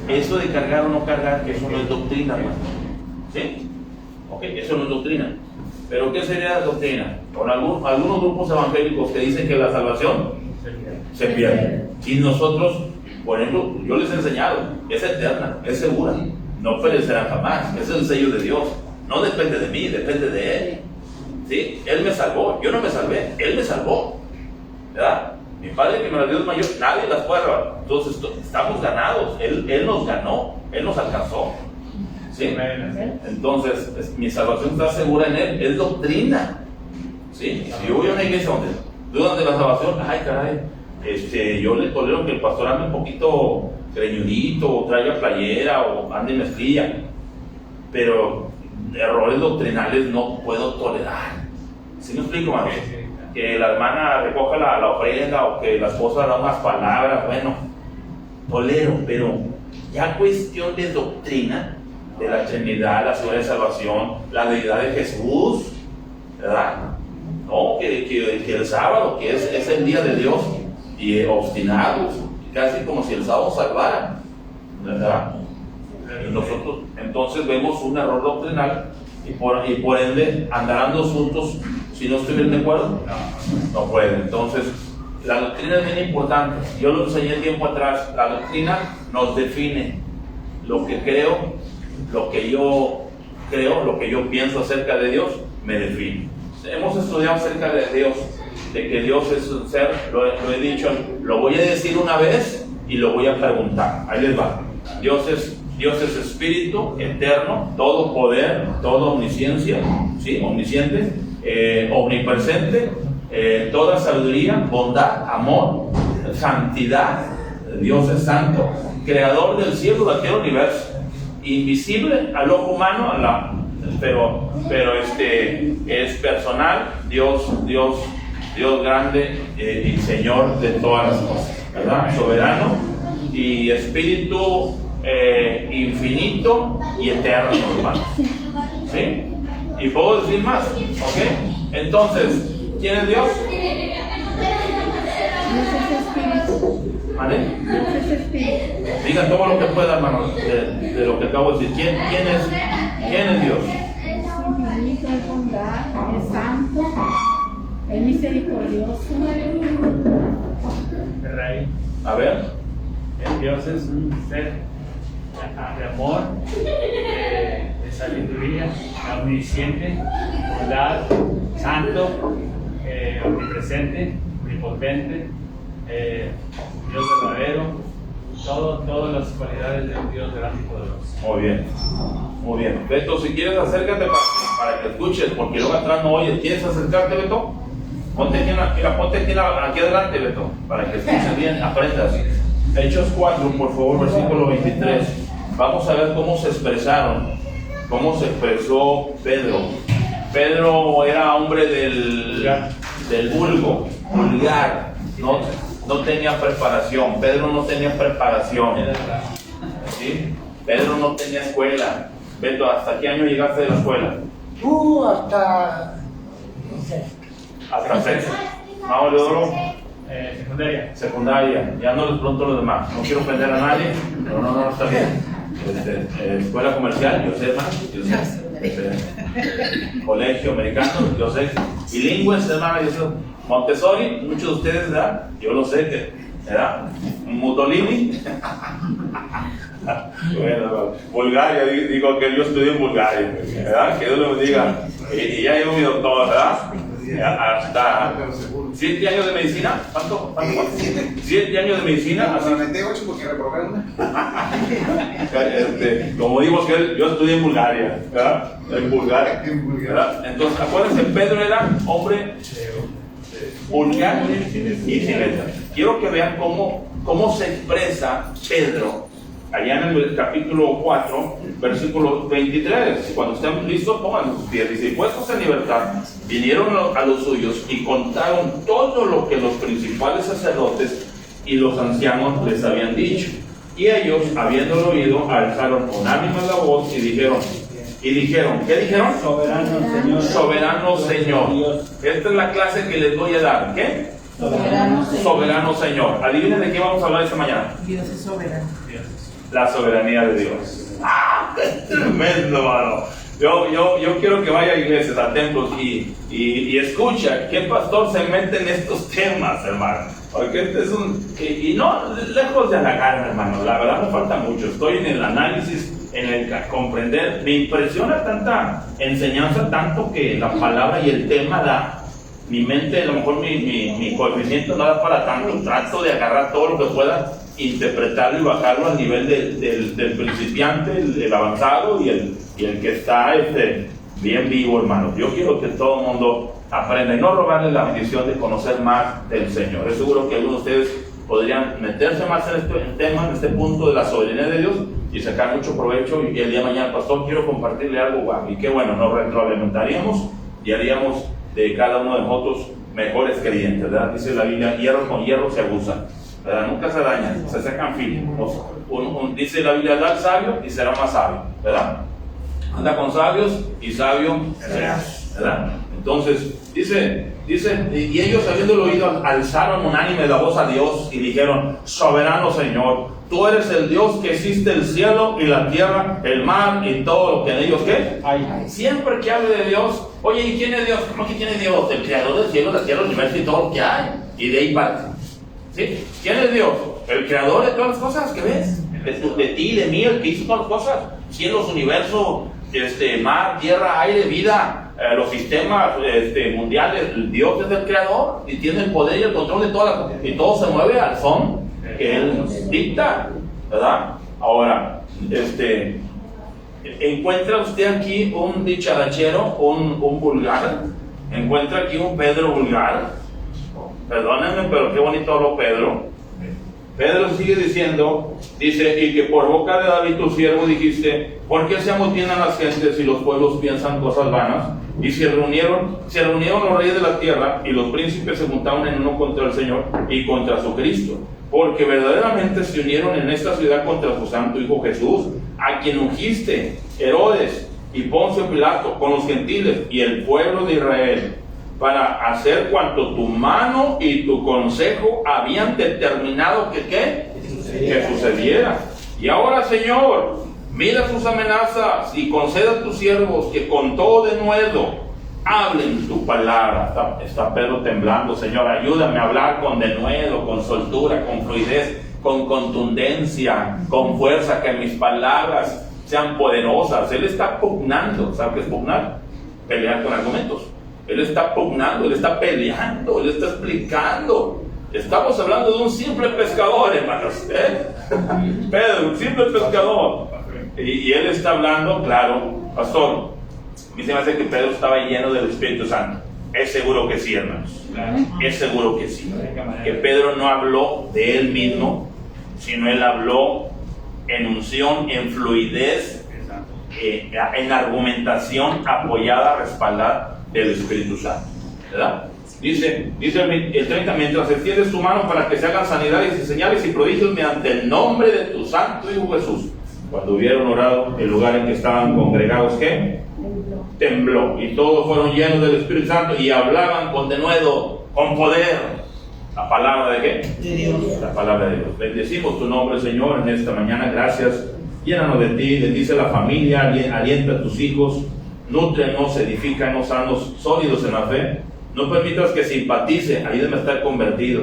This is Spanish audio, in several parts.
Eso de cargar o no cargar, eso no es doctrina, hermano. ¿Sí? Ok, eso no es doctrina. Pero ¿qué sería la doctrina? Con algunos grupos evangélicos que dicen que la salvación se pierde. Y nosotros, por ejemplo, yo les he enseñado, es eterna, es segura, no perecerá jamás. Ese es el sello de Dios. No depende de mí, depende de Él. ¿Sí? Él me salvó, yo no me salvé, Él me salvó. ¿Verdad? Mi Padre que me la dio es mayor, nadie las puede robar. Entonces estamos ganados, Él nos ganó, Él nos alcanzó. ¿Sí? Entonces mi salvación está segura en Él, es doctrina. ¿Sí? Si yo voy a una iglesia donde dudan de la salvación, ay caray, yo le tolero que el pastor ande un poquito greñudito, o traiga playera, o ande mezclilla, pero errores doctrinales no puedo tolerar. ¿Sí me explico, hermano? Que la hermana recoja la ofrenda, o que la esposa da unas palabras, bueno, tolero, pero ya cuestión de doctrina, de la Trinidad, la seguridad de salvación, la deidad de Jesús, ¿verdad? No, que el sábado, que es el día de Dios, y obstinados, casi como si el sábado salvara, ¿verdad? Y nosotros entonces vemos un error doctrinal, y por ende andarán dos juntos si no estuvieran de acuerdo. No pueden. Entonces la doctrina es bien importante. Yo lo enseñé tiempo atrás. La doctrina nos define lo que creo, lo que yo pienso acerca de Dios, me define. Hemos estudiado acerca de Dios, de que Dios es un ser, lo he dicho, lo voy a decir una vez y lo voy a preguntar. Ahí les va. Dios es espíritu eterno, todo poder, toda omnisciencia, ¿sí? Omnisciente, omnipresente, toda sabiduría, bondad, amor, santidad. Dios es santo, creador del cielo, de aquel universo, invisible al ojo humano, pero es personal, Dios grande, y Señor de todas las cosas, ¿verdad? Soberano y espíritu infinito y eterno, hermanos. ¿Sí? Y puedo decir más, ¿ok? Entonces, ¿quién es Dios? ¿Vale? Digan todo lo que puedan, hermanos, de lo que acabo de decir. ¿Quién es Dios? Es infinito, es bondad, es santo, es misericordioso. Rey. A ver. Dios es un ser de amor, de sabiduría, omnisciente, bondad, santo, omnipresente, omnipotente, Dios verdadero, todas las cualidades de un Dios grande y poderoso. Muy bien. Beto, si quieres acércate para que escuches, porque luego atrás no oyes. ¿Quieres acercarte, Beto? Ponte aquí adelante, Beto, para que escuches bien, aprendas. Hechos 4, por favor, versículo 23. Vamos a ver cómo se expresaron, cómo se expresó Pedro. Pedro era hombre del vulgar, no tenía preparación. Pedro no tenía preparación. ¿Sí? Pedro no tenía escuela. Beto, ¿hasta qué año llegaste de la escuela? Hasta Hasta Mauro Leodoro. Secundaria, ya no les pregunto a los demás, no quiero ofender a nadie, pero no está bien. Escuela comercial, yo sé más, yo sé. Colegio americano, yo sé. Bilingües, hermano, yo sé. Montessori, muchos de ustedes, ¿verdad? Yo lo sé, ¿verdad? Mutolini. Bueno, Bulgaria, digo que yo estudié en Bulgaria, ¿verdad? Que Dios lo bendiga. Y ya llevo mi doctor, ¿verdad? Hasta 7 años de medicina. ¿Cuánto? 7 años de medicina. Así metí 8 porque reprobé una. Como digo que yo estudié en Bulgaria, ¿verdad? En Bulgaria, ¿verdad? Entonces, acuérdense, Pedro era hombre vulgar y sin letra. Quiero que vean cómo se expresa Pedro allá en el capítulo 4, versículo 23. Cuando estén listos, pongan sus pies. Dice: puestos en libertad, vinieron a los suyos y contaron todo lo que los principales sacerdotes y los ancianos les habían dicho. Y ellos, habiéndolo oído, alzaron unánime la voz y dijeron, ¿qué dijeron? Soberano Señor. Esta es la clase que les voy a dar. ¿Qué? Soberano Señor. Soberano Señor. Adivinen de qué vamos a hablar esta mañana. Dios es soberano. la soberanía de Dios. ¡Ah, qué tremendo, hermano! Yo quiero que vaya a iglesias, a templos y escucha qué pastor se mete en estos temas, hermano. Porque este es y no lejos de halagarme, hermano. La verdad me falta mucho. Estoy en el análisis, en el comprender. Me impresiona tanta enseñanza, tanto que la palabra y el tema da. Mi mente, a lo mejor mi coeficiente no da para tanto. Trato de agarrar todo lo que pueda, interpretarlo y bajarlo al nivel del principiante, el avanzado y el que está bien vivo, hermano. Yo quiero que todo el mundo aprenda y no robarle la bendición de conocer más del Señor. Es seguro que algunos de ustedes podrían meterse más en este punto de la soberanía de Dios y sacar mucho provecho. Y el día de mañana, pastor, quiero compartirle algo, guau. Y qué bueno, nos retroalimentaríamos y haríamos de cada uno de nosotros mejores creyentes, ¿verdad? Dice la Biblia, hierro con hierro se abusa, ¿verdad? Nunca se dañan, se sacan filos. Dice la Biblia, anda al sabio y será más sabio, ¿verdad? Anda con sabios y sabio serás, ¿verdad? Entonces, dice, y ellos habiéndolo oído, alzaron unánime la voz a Dios y dijeron, soberano Señor, tú eres el Dios que hiciste el cielo y la tierra, el mar y todo lo que en ellos, ¿qué? Hay. Siempre que hable de Dios, oye, ¿y quién es Dios? ¿Cómo que quién es Dios? El creador del cielo, la tierra, el universo y todo lo que hay. Y de ahí parte. ¿Sí? ¿Quién es Dios? El creador de todas las cosas que ves. De ti, de mí, el que hizo todas las cosas. Cielos, universo, mar, tierra, aire, vida. Los sistemas mundiales. El Dios es el creador y tiene el poder y el control de todas las cosas. Y todo se mueve al son que Él dicta, ¿verdad? Ahora, ¿encuentra usted aquí un dicharachero, un vulgar? ¿Encuentra aquí un Pedro vulgar? Perdónenme, pero qué bonito habló Pedro. Pedro sigue diciendo, dice, y que por boca de David tu siervo dijiste, ¿por qué se amotinan las gentes y los pueblos piensan cosas vanas? Y se reunieron los reyes de la tierra y los príncipes se juntaron en uno contra el Señor y contra su Cristo, porque verdaderamente se unieron en esta ciudad contra su santo Hijo Jesús, a quien ungiste, Herodes y Poncio Pilato, con los gentiles y el pueblo de Israel, para hacer cuanto tu mano y tu consejo habían determinado que sucediera. Y ahora, Señor, mira sus amenazas y conceda a tus siervos que con todo denuedo hablen tu palabra. Está Pedro temblando. Señor, ayúdame a hablar con denuedo, con soltura, con fluidez, con contundencia, con fuerza, que mis palabras sean poderosas. Él está pugnando. ¿Sabe qué es pugnar? Pelear con argumentos. Él está pugnando, él está peleando, él está explicando. Estamos hablando de un simple pescador, hermanos. Pedro, un simple pescador. Y él está hablando, claro, pastor. A mí se me hace que Pedro estaba lleno del Espíritu Santo. Es seguro que sí, hermanos. Es seguro que sí. Que Pedro no habló de él mismo, sino él habló en unción, en fluidez, en argumentación apoyada, respaldada del Espíritu Santo, ¿verdad? Dice el 30, mientras extiendes tu mano para que se hagan sanidades y señales y prodigios mediante el nombre de tu santo Hijo Jesús. Cuando hubieron orado, el lugar en que estaban congregados, ¿qué? Tembló. Y todos fueron llenos del Espíritu Santo y hablaban con denuedo, con poder. ¿La palabra de qué? De Dios. La palabra de Dios. Bendecimos tu nombre, Señor, en esta mañana. Gracias. Llénanos de ti, bendice a la familia, alienta a tus hijos. Nútrenos, edifícanos, sanos, sólidos en la fe. No permitas que simpatice, ayúdame a estar convertido.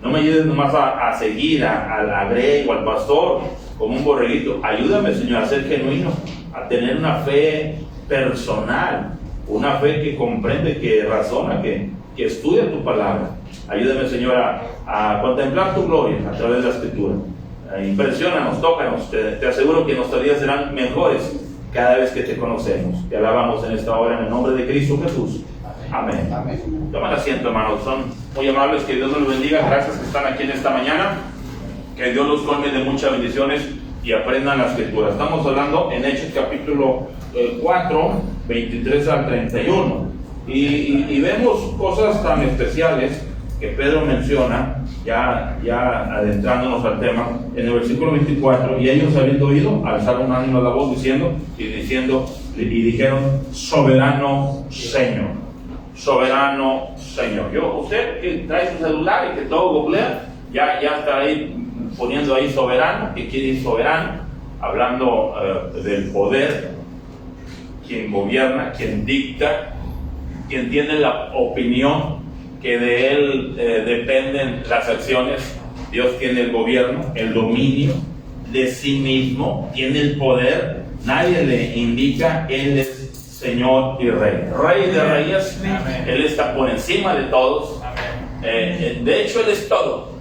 No me ayudes nomás a seguir al grey o al pastor como un borreguito. Ayúdame, Señor, a ser genuino, a tener una fe personal, una fe que comprende, que razona, que estudia tu palabra. Ayúdame, Señor, a contemplar tu gloria a través de la Escritura. Impresionanos, tócanos. Te aseguro que nuestros días serán mejores cada vez que te conocemos. Te alabamos en esta hora en el nombre de Cristo Jesús. Amén. Amén. Tomen asiento, hermanos. Son muy amables. Que Dios nos bendiga. Gracias que están aquí en esta mañana. Que Dios los colme de muchas bendiciones y aprendan la Escritura. Estamos hablando en Hechos capítulo 4, 23 al 31. Y vemos cosas tan especiales que Pedro menciona, ya adentrándonos al tema, en el versículo 24, y ellos habiendo oído, alzaron ánimo la voz y dijeron, soberano Señor, soberano Señor. Usted que trae su celular y que todo googlea, ya está ahí poniendo ahí soberano, que quiere decir soberano, hablando del poder, quien gobierna, quien dicta, quien tiene la opinión, que de él dependen las acciones. Dios tiene el gobierno, el dominio de sí mismo, tiene el poder, nadie le indica, Él es Señor y Rey, Rey de Reyes. Él está por encima de todos. De hecho, Él es todo.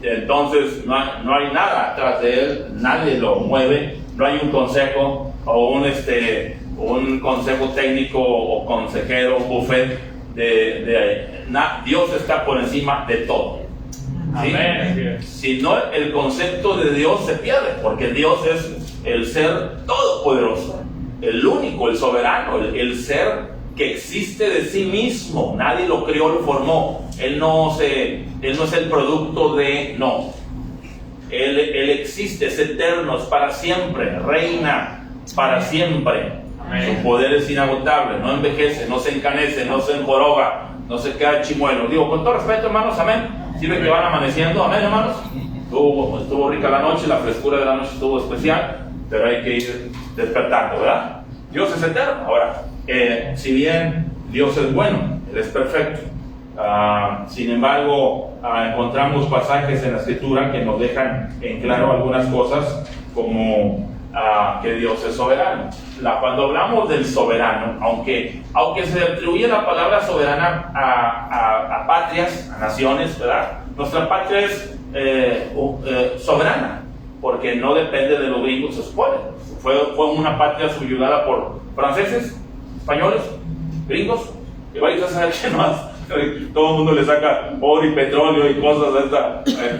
Entonces no hay nada atrás de Él, nadie lo mueve, no hay un consejo o un consejo técnico o consejero, buffet Dios está por encima de todo. ¿Sí? Si no, el concepto de Dios se pierde, porque Dios es el ser todopoderoso, el único, el soberano, el ser que existe de sí mismo. Nadie lo creó, lo formó. Él no es el producto de, no. Él existe, es eterno, es para siempre, reina para siempre. Amén. Su poder es inagotable, no envejece, no se encanece, no se enjoroba, no se queda chimuelo. Digo, con todo respeto, hermanos, amén. ¿Sí ven que van amaneciendo? Amén, hermanos. Estuvo rica la noche, la frescura de la noche estuvo especial, pero hay que ir despertando, ¿verdad? Dios es eterno. Ahora, si bien Dios es bueno, Él es perfecto, sin embargo, encontramos pasajes en la Escritura que nos dejan en claro algunas cosas, como que Dios es soberano. Cuando hablamos del soberano, aunque se atribuye la palabra soberana a patrias, a naciones, ¿verdad? Nuestra patria es soberana, porque no depende de los gringos, se supone. Fue una patria subyugada por franceses, españoles, gringos, y vaya a saber qué más. Todo el mundo le saca oro y petróleo y cosas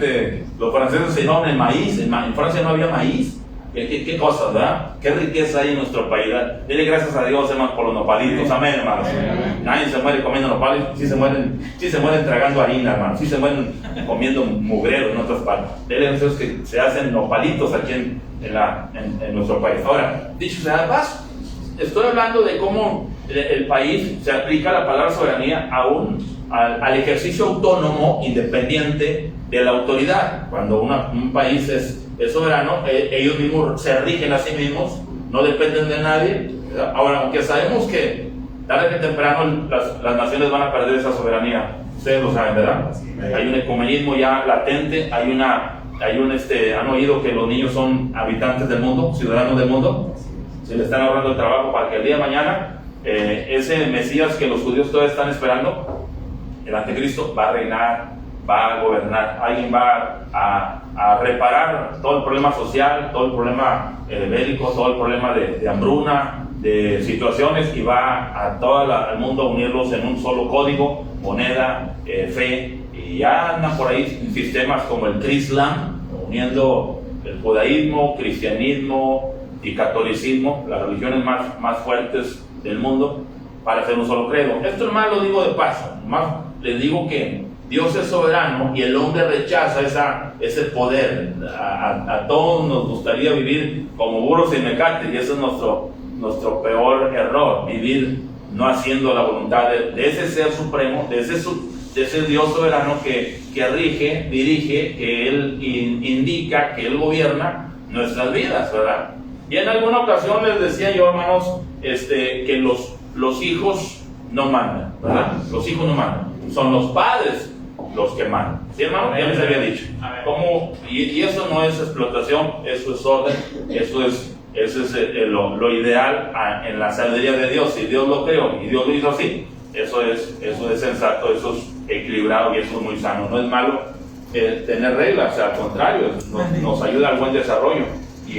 de los franceses se llamaban el maíz. En Francia no había maíz. ¿Qué cosas, verdad? Qué riqueza hay en nuestro país, ¿verdad? Dile gracias a Dios, hermanos, por los nopalitos. Amén, hermanos. Nadie se muere comiendo nopales, sí se mueren tragando harina, hermanos. Sí se mueren comiendo mugreros en otras partes. Dile gracias a Dios que se hacen nopalitos aquí en nuestro país. Ahora, dicho sea de paso, estoy hablando de cómo el país se aplica la palabra soberanía al ejercicio autónomo, independiente de la autoridad. Cuando un país es soberano, ellos mismos se rigen a sí mismos, no dependen de nadie, ¿verdad? Ahora, aunque sabemos que tarde que temprano las naciones van a perder esa soberanía, ustedes lo saben, ¿verdad? Hay un ecumenismo ya latente, han oído que los niños son habitantes del mundo, ciudadanos del mundo. Se le están ahorrando el trabajo para que el día de mañana ese Mesías que los judíos todavía están esperando, el anticristo, va a reinar, va a gobernar. Alguien va a reparar todo el problema social, todo el problema bélico, todo el problema de hambruna, de situaciones, y va a todo el mundo a unirlos en un solo código, moneda, fe. Y ya andan por ahí sistemas como el Crislam, uniendo el judaísmo, cristianismo y catolicismo, las religiones más fuertes del mundo, para hacer un solo credo. Esto nomás lo digo de paso, nomás les digo que Dios es soberano y el hombre rechaza ese poder. A todos nos gustaría vivir como burros sin mecate, y ese es nuestro peor error, vivir no haciendo la voluntad de ese ser supremo, de ese Dios soberano que rige, dirige, que Él indica, que Él gobierna nuestras vidas, ¿verdad? Y en alguna ocasión les decía yo, hermanos, que los hijos no mandan, ¿verdad? Los hijos no mandan, son los padres los que mandan. ¿Sí, hermano? Ya les había dicho. Y eso no es explotación, eso es orden, eso es lo ideal en la sabiduría de Dios. Si Dios lo creó y Dios lo hizo así, eso es sensato, eso es equilibrado y eso es muy sano. No es malo tener reglas, al contrario, nos ayuda al buen desarrollo. Y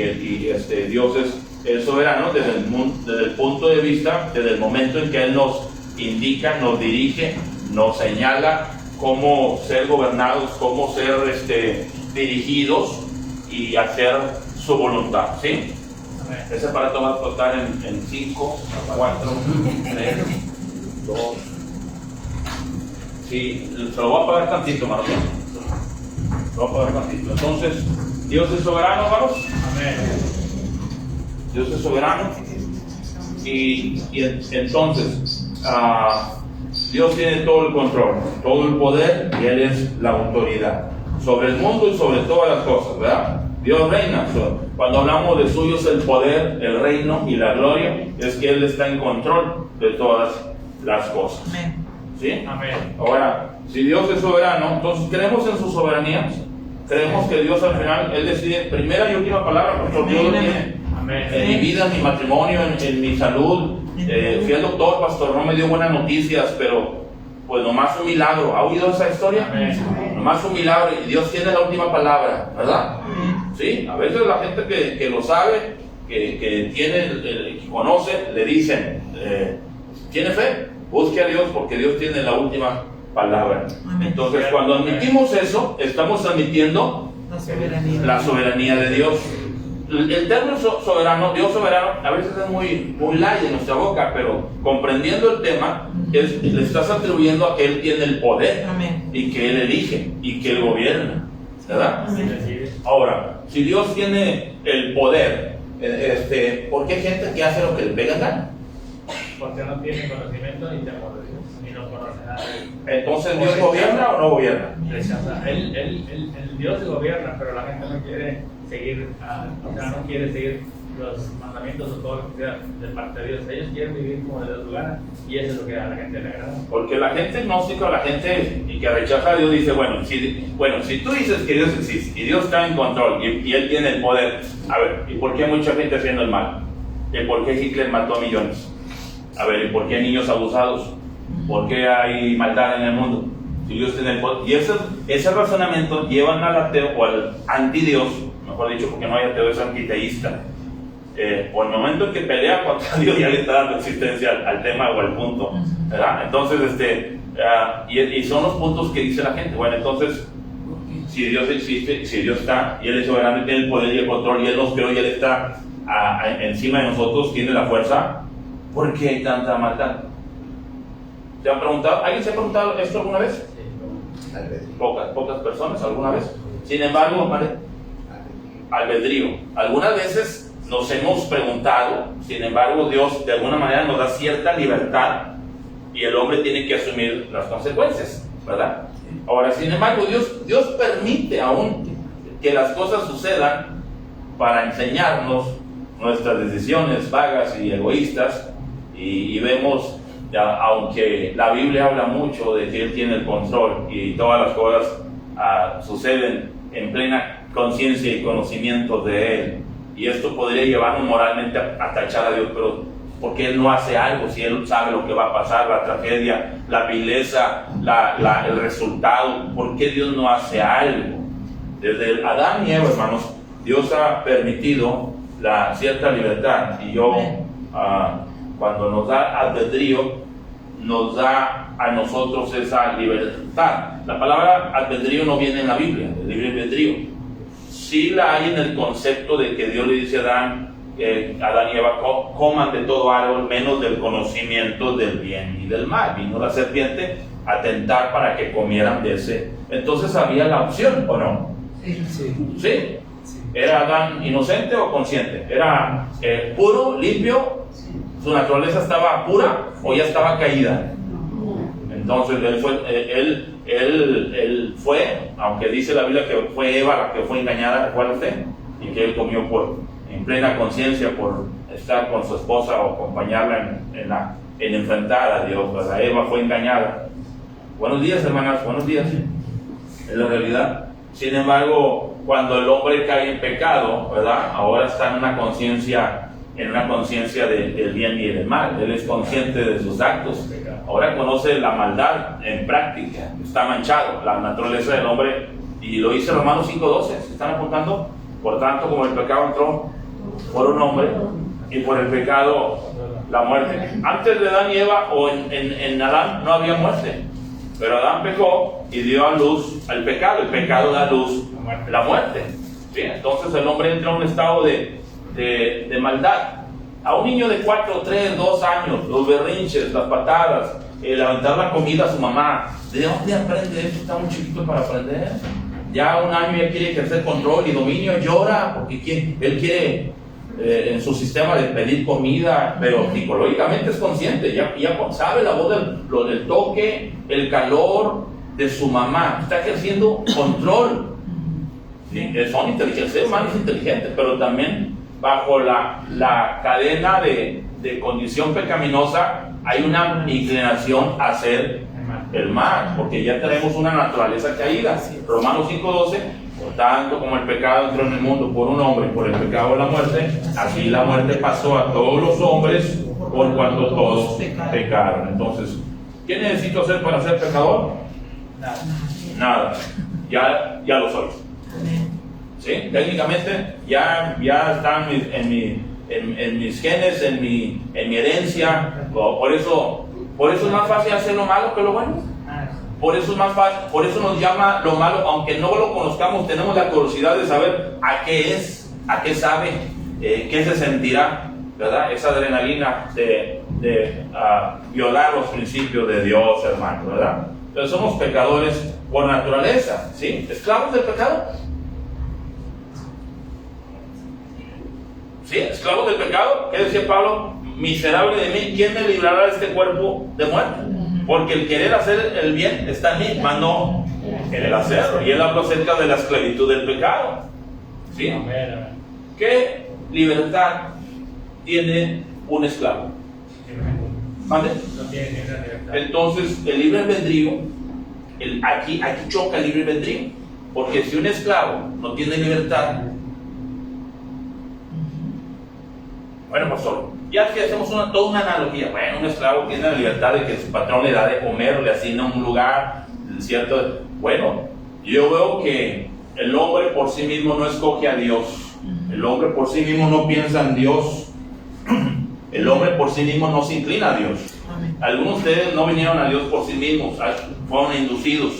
Dios es soberano desde el punto de vista, desde el momento en que Él nos indica, nos dirige, nos señala cómo ser gobernados, cómo ser dirigidos y hacer su voluntad, ¿sí? Ese aparato va a explotar en 5, 4, 3, 2. Sí, se lo voy a apagar tantito, hermano. Lo voy a apagar tantito. Entonces, Dios es soberano, hermanos. Amén. Dios es soberano. Y entonces, Dios tiene todo el control, todo el poder, y Él es la autoridad. sobre el mundo y sobre todas las cosas, ¿verdad? Dios reina. Cuando hablamos de suyo es el poder, el reino y la gloria, es que Él está en control de todas las cosas. ¿Sí? Amén. Ahora, si Dios es soberano, entonces creemos en su soberanía. Creemos que Dios al final, Él decide, primera y última palabra, porque Dios lo tiene. Amén. En mi vida, en mi matrimonio, en mi salud. Fui al doctor, pastor, no me dio buenas noticias, pero pues nomás un milagro. ¿Ha oído esa historia? Amén. Nomás un milagro y Dios tiene la última palabra, ¿verdad? Sí, a veces la gente que lo sabe, que tiene, que conoce, le dicen, ¿tiene fe? Busque a Dios porque Dios tiene la última palabra. Entonces, cuando admitimos eso, estamos admitiendo la soberanía de Dios. El término soberano, Dios soberano, a veces es muy light en nuestra boca, pero comprendiendo el tema, le estás atribuyendo a que Él tiene el poder. Amén. Y que Él elige y que Él gobierna, ¿verdad? Amén. Ahora, si Dios tiene el poder, ¿por qué hay gente que hace lo que le pega en gana? Porque no tiene conocimiento ni temor de Dios, ni no conoce nada de Dios. Entonces, ¿Dios gobierna o no gobierna? Rechaza. El Dios gobierna, pero la gente no quiere seguir, o sea, no quiere seguir los mandamientos o todo lo que sea de parte de Dios. Ellos quieren vivir como de su gana y eso es lo que a la gente le agrada. Porque la gente gnóstica, la gente y que rechaza a Dios dice, bueno, si tú dices que Dios existe y Dios está en control y Él tiene el poder, a ver, ¿y por qué hay mucha gente haciendo el mal? ¿Y por qué Hitler mató a millones? A ver, ¿y por qué hay niños abusados? ¿Por qué hay maldad en el mundo? Si Dios tiene el poder. Y ese razonamiento llevan al ateo o al antidios, mejor dicho, porque no hay ateo, es antiteísta. O el momento en que pelea contra Dios ya le está dando existencia al tema o al punto, ¿verdad? Entonces, y son los puntos que dice la gente. Bueno, entonces, si Dios existe, si Dios está, y Él es soberano y tiene el poder y el control, y Él nos creó y Él está encima de nosotros, tiene la fuerza, ¿por qué hay tanta maldad? ¿Se han preguntado? ¿Alguien se ha preguntado esto alguna vez? Pocas personas alguna vez. Sin embargo, albedrío. Algunas veces nos hemos preguntado, sin embargo, Dios de alguna manera nos da cierta libertad y el hombre tiene que asumir las consecuencias, ¿verdad? Ahora, sin embargo, Dios permite aún que las cosas sucedan para enseñarnos nuestras decisiones vagas y egoístas y vemos, aunque la Biblia habla mucho de que Él tiene el control y todas las cosas suceden en plena conciencia y conocimiento de Él, y esto podría llevarnos moralmente a tachar a Dios, pero ¿por qué Él no hace algo si Él sabe lo que va a pasar, la tragedia, la vileza, el resultado? ¿Por qué Dios no hace algo? Desde Adán y Eva, hermanos, Dios ha permitido la cierta libertad, y cuando nos da albedrío, nos da a nosotros esa libertad. La palabra albedrío no viene en la Biblia, el libre albedrío. Sí la hay en el concepto de que Dios le dice a Adán y Eva, coman de todo árbol menos del conocimiento del bien y del mal. Vino la serpiente a tentar para que comieran de ese. Entonces había la opción, ¿o no? Sí. ¿Era Adán inocente o consciente? ¿Era puro, limpio? ¿Su naturaleza estaba pura o ya estaba caída? Entonces él fue, aunque dice la Biblia que fue Eva la que fue engañada, ¿recuerda usted? Y que él comió en plena conciencia por estar con su esposa o acompañarla en enfrentar a Dios, ¿verdad? Eva fue engañada. Buenos días, hermanas, buenos días. Es la realidad. Sin embargo, cuando el hombre cae en pecado, ¿verdad? Ahora está en una conciencia del bien y del mal. Él es consciente de sus actos. Ahora conoce la maldad en práctica. Está manchado la naturaleza del hombre. Y lo dice Romanos 5:12. ¿Se están apuntando? Por tanto, como el pecado entró por un hombre, y por el pecado la muerte. Antes de Adán y Eva, o en Adán, no había muerte. Pero Adán pecó y dio a luz al pecado. El pecado da a luz la muerte. ¿Sí? Entonces el hombre entra en un estado de maldad. A un niño de 4, 3, 2 años, los berrinches, las patadas, el aventar la comida a su mamá. ¿De dónde aprende esto? Está muy chiquito para aprender. Ya a un año ya quiere ejercer control y dominio, llora porque él quiere en su sistema de pedir comida, pero psicológicamente es consciente, ya sabe la voz del toque, el calor de su mamá. Está ejerciendo control Sí, son inteligentes, el ser humano es inteligente, pero también bajo la cadena de condición pecaminosa hay una inclinación a hacer el mal, porque ya tenemos una naturaleza caída. Romanos 5:12, por tanto como el pecado entró en el mundo por un hombre, por el pecado de la muerte, así la muerte pasó a todos los hombres por cuanto todos pecaron. Entonces, ¿qué necesito hacer para ser pecador? Nada. Ya lo soy. ¿Sí? Técnicamente ya están en mis genes, en mi herencia. Por eso es más fácil hacer lo malo que lo bueno. Por eso es más fácil, por eso nos llama lo malo, aunque no lo conozcamos, tenemos la curiosidad de saber a qué es, a qué sabe, qué se sentirá, ¿verdad? Esa adrenalina de violar los principios de Dios, hermano, ¿verdad? Entonces somos pecadores por naturaleza, ¿sí? Esclavos del pecado. ¿Sí? Esclavos del pecado. ¿Qué decía Pablo? Miserable de mí, ¿quién me librará de este cuerpo de muerte? Porque el querer hacer el bien está en mí, más no el hacerlo. Y él habla acerca de la esclavitud del pecado. ¿Sí? ¿Qué libertad tiene un esclavo? ¿Mande? Entonces, el libre albedrío, aquí choca el libre albedrío. Porque si un esclavo no tiene libertad, bueno, pastor, ya que hacemos toda una analogía. Bueno, un esclavo tiene la libertad de que su patrón le da de comer, le asigna un lugar, ¿cierto? Bueno, yo veo que el hombre por sí mismo no escoge a Dios. El hombre por sí mismo no piensa en Dios. El hombre por sí mismo no se inclina a Dios. Algunos de ustedes no vinieron a Dios por sí mismos, fueron inducidos.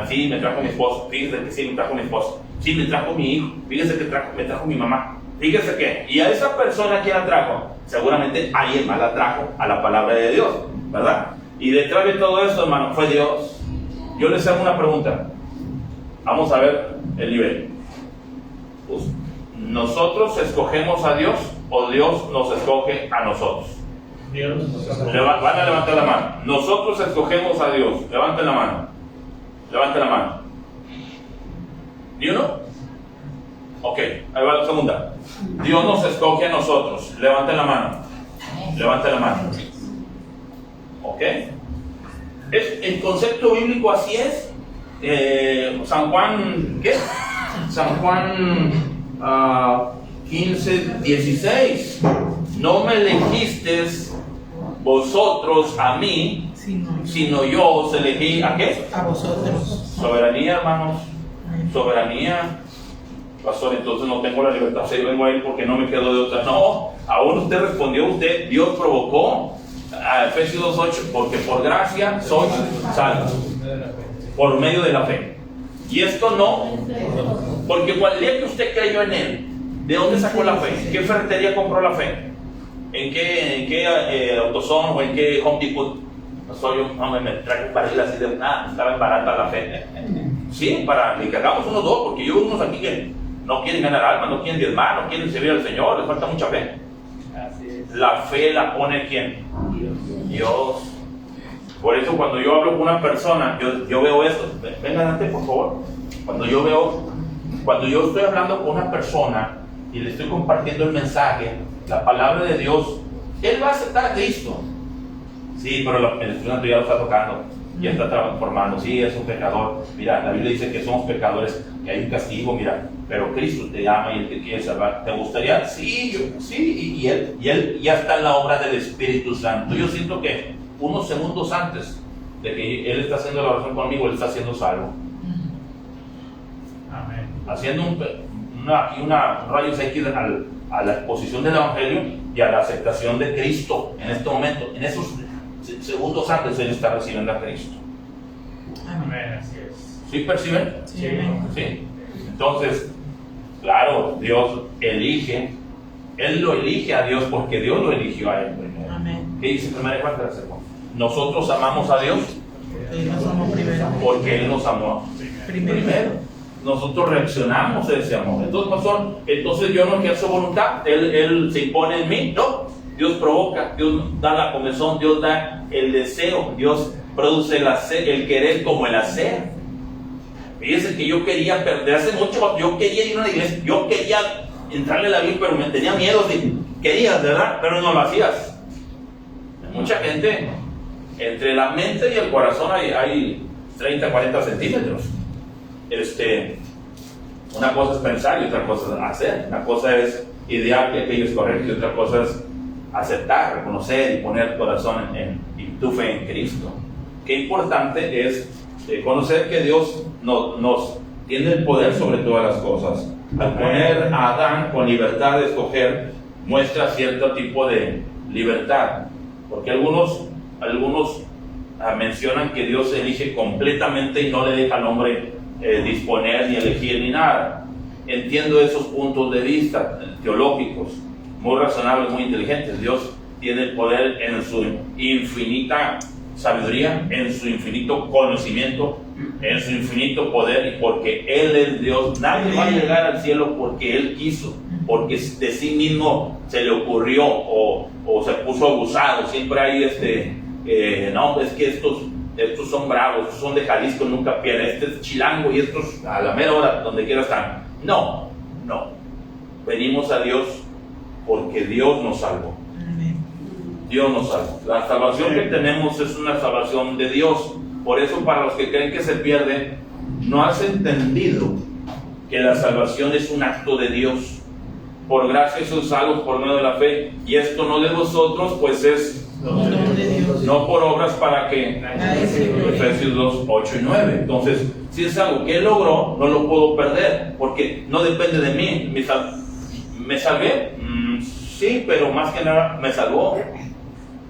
Sí, me trajo mi esposo. Fíjese que sí, me trajo mi esposo. Sí, me trajo mi hijo. Fíjese que me trajo mi mamá. Fíjese que, y a esa persona que la trajo, seguramente alguien más la trajo a la palabra de Dios, ¿verdad? Y detrás de todo esto, hermano, fue Dios. Yo les hago una pregunta. Vamos a ver el nivel. Pues, ¿nosotros escogemos a Dios o Dios nos escoge a nosotros? Dios. Van a levantar la mano. Nosotros escogemos a Dios. Levanten la mano. Levanten la mano. ¿Y uno? Ok, ahí va la segunda. Dios nos escoge a nosotros. Levanten la mano. Levanten la mano. Ok. El concepto bíblico así es. San Juan, ¿qué? San Juan 15:16. No me elegisteis vosotros a mí, sino yo os elegí ¿a qué? A vosotros. Soberanía, hermanos. Soberanía. Pastor, entonces no tengo la libertad, si vengo a él porque no me quedo de otra. No, aún usted respondió, Dios provocó a Efesios 2:8, porque por gracia sois salvos, por medio de la fe. Y esto no, porque el día que usted creyó en él, ¿de dónde sacó la fe? ¿Qué ferretería compró la fe? ¿En qué AutoZone o en qué Home Depot? Pastor, yo me traje para ir así de nada, estaba en barata la fe. Sí, para que hagamos unos dos, porque yo unos aquí que no quieren ganar alma, no quieren diezmar, no quieren servir al Señor, les falta mucha fe. La fe la pone ¿quién? Dios. Por eso cuando yo hablo con una persona, yo veo esto. Vengan adelante, por favor. Cuando yo estoy hablando con una persona y le estoy compartiendo el mensaje, la palabra de Dios, él va a aceptar a Cristo. Sí, pero el Espíritu Santo ya lo está tocando, ya está transformando. Sí, es un pecador. Mira, la Biblia dice que somos pecadores, que hay un castigo, mira, pero Cristo te ama y Él te quiere salvar. ¿Te gustaría? Sí, y él ya está en la obra del Espíritu Santo. Yo siento que unos segundos antes de que Él está haciendo la oración conmigo, Él está siendo salvo. Amén. Haciendo una rayos X a la exposición del Evangelio y a la aceptación de Cristo en este momento. En esos segundos antes Él está recibiendo a Cristo. Amén, así es. ¿Sí perciben? Sí. Sí. Entonces, claro, Dios elige, Él lo elige a Dios porque Dios lo eligió a Él primero. Amén. ¿Qué dice 1 Juan? Nosotros amamos a Dios Él nos amó primero. porque Él nos amó primero. Nosotros reaccionamos a ese amor. Entonces, pastor, entonces yo no ejerzo voluntad, Él se impone en mí, no. Dios provoca, Dios da la comezón, Dios da el deseo, Dios produce el querer como el hacer. Fíjense que yo quería perder hace mucho, yo quería ir a una iglesia, yo quería entrarle a la Biblia, pero me tenía miedo, querías, ¿verdad? Pero no lo hacías. Mucha gente, entre la mente y el corazón hay 30, 40 centímetros. Una cosa es pensar y otra cosa es hacer. Una cosa es idear que aquello es correcto y otra cosa es aceptar, reconocer y poner el corazón y tu fe en Cristo. Qué importante es conocer que Dios nos tiene el poder sobre todas las cosas. Al poner a Adán con libertad de escoger, muestra cierto tipo de libertad, porque algunos mencionan que Dios elige completamente y no le deja al hombre disponer ni elegir ni nada. Entiendo esos puntos de vista teológicos, muy razonables, muy inteligentes. Dios tiene el poder en su infinita sabiduría, en su infinito conocimiento, en su infinito poder, y porque Él es Dios, nadie va a llegar al cielo porque Él quiso, porque de sí mismo se le ocurrió o se puso abusado. Siempre hay no, es que estos son bravos, estos son de Jalisco, nunca pierden, este es chilango y estos a la mera hora donde quiera están. No, venimos a Dios porque Dios nos salvó. Dios nos salvó. La salvación que tenemos es una salvación de Dios. Por eso, para los que creen que se pierde, no has entendido que la salvación es un acto de Dios. Por gracia sois salvos por medio de la fe, y esto no de vosotros, pues es no por obras para que. Efesios 2, 8 y 9. Entonces, si es algo que Él logró, no lo puedo perder, porque no depende de mí. ¿Me salvé? Sí, pero más que nada me salvó.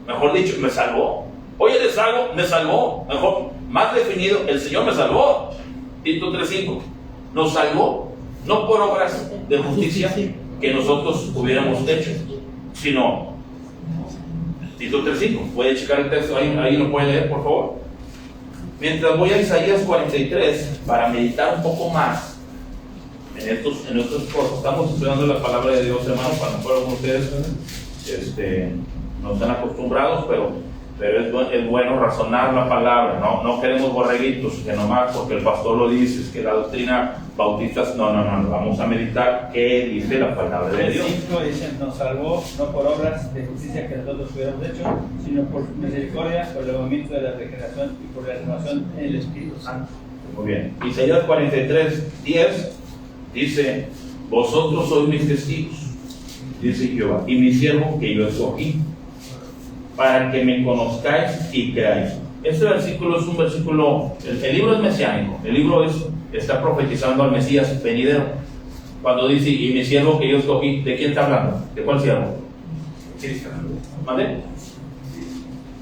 Mejor dicho, me salvó. Hoy eres salvo, me salvó. Mejor, más definido, el Señor me salvó. Tito 3:5. Nos salvó, no por obras de justicia que nosotros hubiéramos hecho, sino Tito 3:5. Puede checar el texto, ahí lo puede leer, por favor. Mientras voy a Isaías 43 para meditar un poco más en estos cosas. Estamos estudiando la palabra de Dios, hermanos, para no con ustedes. No están acostumbrados, pero es bueno razonar la palabra. No queremos borreguitos que nomás porque el pastor lo dice, es que la doctrina bautista. No, vamos a meditar qué dice la palabra de Dios. El 5 dice: nos salvó no por obras de justicia que nosotros hubiéramos hecho, sino por misericordia, por el movimiento de la regeneración y por la renovación en el Espíritu Santo. Muy bien. Isaías 43:10 dice: vosotros sois mis testigos, dice Jehová, y mi siervo que yo escogí, para que me conozcáis y creáis. Este versículo es un versículo, el libro es mesiánico, el libro está profetizando al Mesías venidero. Cuando dice, y mi siervo que yo escogí, ¿de quién está hablando? ¿De cuál siervo? Cristo. ¿Vale?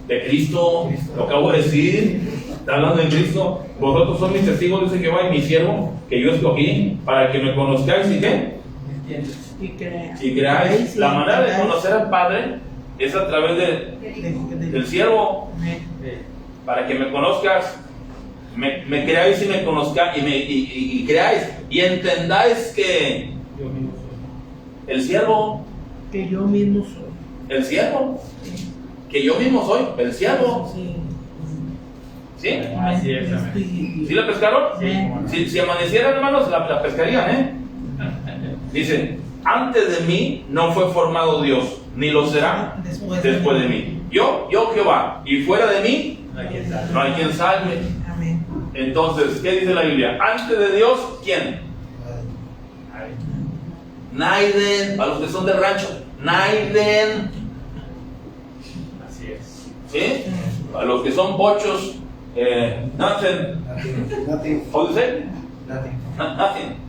De Cristo, lo acabo de decir, está hablando de Cristo. Vosotros sois mis testigos, dice Jehová, y mi siervo que yo escogí, para que me conozcáis y ¿qué? Y creáis. La manera de conocer al Padre es a través del siervo. Para que me conozcas, me creáis y me conozcáis y creáis y entendáis que el siervo, que yo mismo soy. El siervo, que yo mismo soy, el siervo. ¿Sí? Así es, amén. ¿Sí la pescaron? Sí. Si amanecieran, hermanos, la pescarían, Dice: antes de mí no fue formado Dios, ni lo será después de mí. Yo Jehová, y fuera de mí no hay quien salve. Amén. Entonces, ¿qué dice la Biblia? Antes de Dios, ¿quién? Naiden, para los que son del rancho, Naiden. Así es. ¿Sí? Para los que son bochos, nothing. ¿Cómo dice? Nothing.